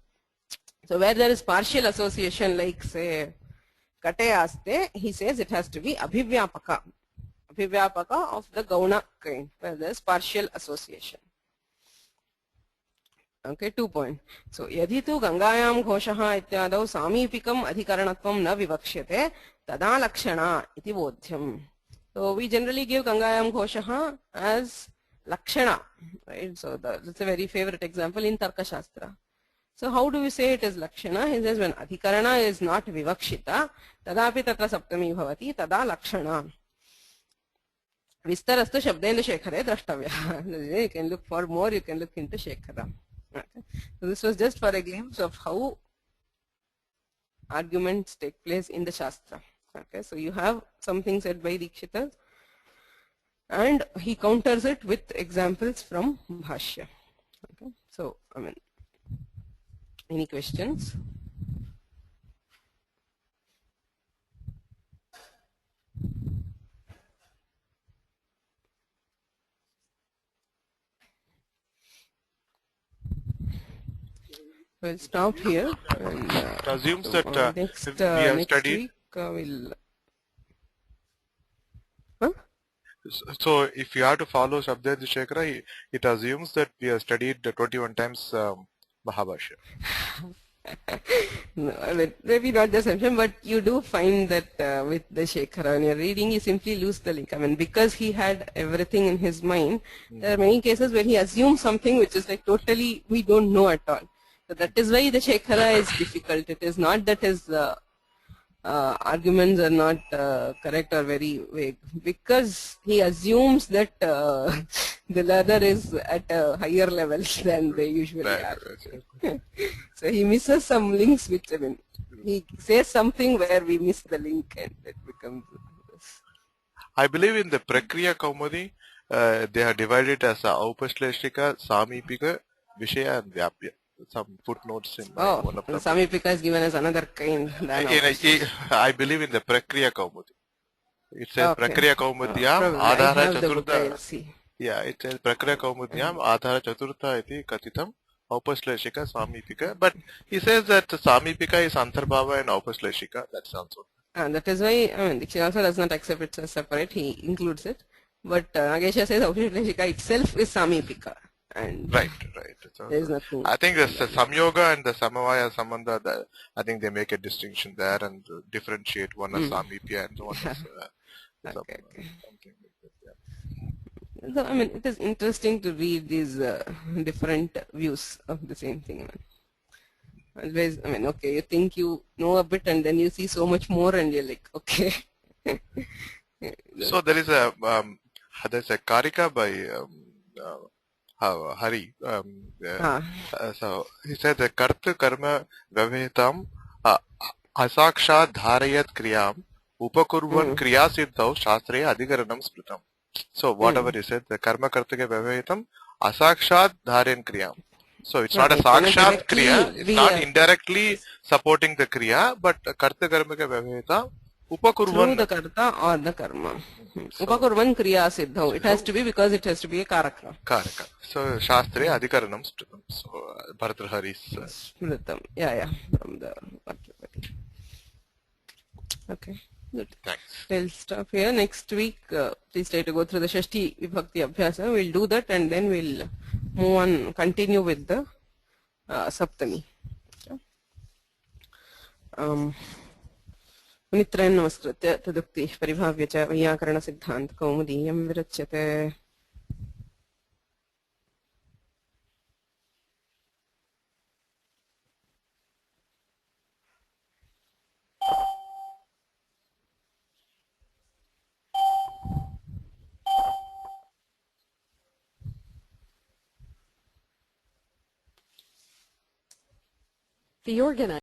So where there is partial association, like say Kate Aste, he says it has to be Abhivyapaka. Abhivyapaka of the Gauna kind, where there is partial association. Okay, 2 points. So यदि तु गंगायां घोषः इत्यादौ सामीपिकम् अधिकरणत्वं न विवक्ष्यते तदा लक्षणा इति बोध्यम्. So we generally give गंगायां घोषः as lakshana, right? So that's a very favorite example in Tarka Shastra. So how do we say it is lakshana? He says when adhikarana is not vivakshita tadapi tatra saptami bhavati tada lakshana. Vistarastu shabdendra shekhare drashtavya. You can look for more, you can look into Shekhara. Okay. So this was just for a glimpse of how arguments take place in the Shastra. Okay, so you have something said by Dikshitar and he counters it with examples from Bhashya. Okay, so I mean, any questions? We'll stop here. And, It assumes that next, we have next studied. week we'll. Huh? So if you have to follow Shabdendra Shekhara, it assumes that we have studied 21 times Mahabhashya. No, I mean, maybe not the assumption, but you do find that with the Shekhara, when you're reading, you simply lose the link. I mean, because he had everything in his mind, there are many cases where he assumes something which is like totally we don't know at all. So that is why the Shekhara is difficult. It is not that his arguments are not correct or very vague, because he assumes that the ladder is at a higher level than they usually are. So he misses some links, which I mean, he says something where we miss the link, and it becomes. I believe in the Prakriya Kaumudi, they are divided as Aupashleshika, Samipika, Vishaya, and Vyapya. Some footnotes in one of them. Samipika is given as another kind. I believe in the Prakriya Kaumudi. It says Prakriya Kaumudyam Adhara Chaturtha. Yeah, it says Prakriya Kaumudyam Adhara Chaturtha iti Katitam Aupashleshika Samipika. But he says that Samipika is Antarbhava and Aupashleshika. That sounds okay. And that is why, I mean, Dikshitar also does not accept it as separate. He includes it. But Nagesha says Aupashleshika itself is Samipika. And right. So, there is nothing. I think the Samyoga and the Samavaya Sambandha, I think they make a distinction there and differentiate one as Samipya and one as Okay. something like that. Yeah. So, I mean, it is interesting to read these different views of the same thing. Always, I mean, okay, you think you know a bit and then you see so much more and you're like, okay. So there is a Karika by Hari. So he said the Karta Karma Vyavhitam Asakshat Dharayat Kriyam Upakurvan Kriya Siddhau Shastre Adhikaranam Spritam. So whatever he said, the Karma Kartake Vyavhitam Asakshat Dharayan Kriyam. So it's not a Sakshat Kriya, it's not indirectly supporting the Kriya, but Karta Karma ke Vyavhitam Upakurvan. Through the Karta or the Karma. Upakurvan Kriya Siddhau. It has to be because it has to be a Karaka. Karaka. So Shastre Adhikaranam Spritam. So Bhartrhari's Spritam. Yeah. From the Bhartrhari. Okay. Good. Thanks. We'll stop here. Next week, please try to go through the Shashti Vibhakti Abhyasa. We'll do that and then we'll move on, continue with the Saptami. Nitrayan namaskritya tadukti paribhavya cha vayyakarana siddhant kaumudiyam virachyate. The organizer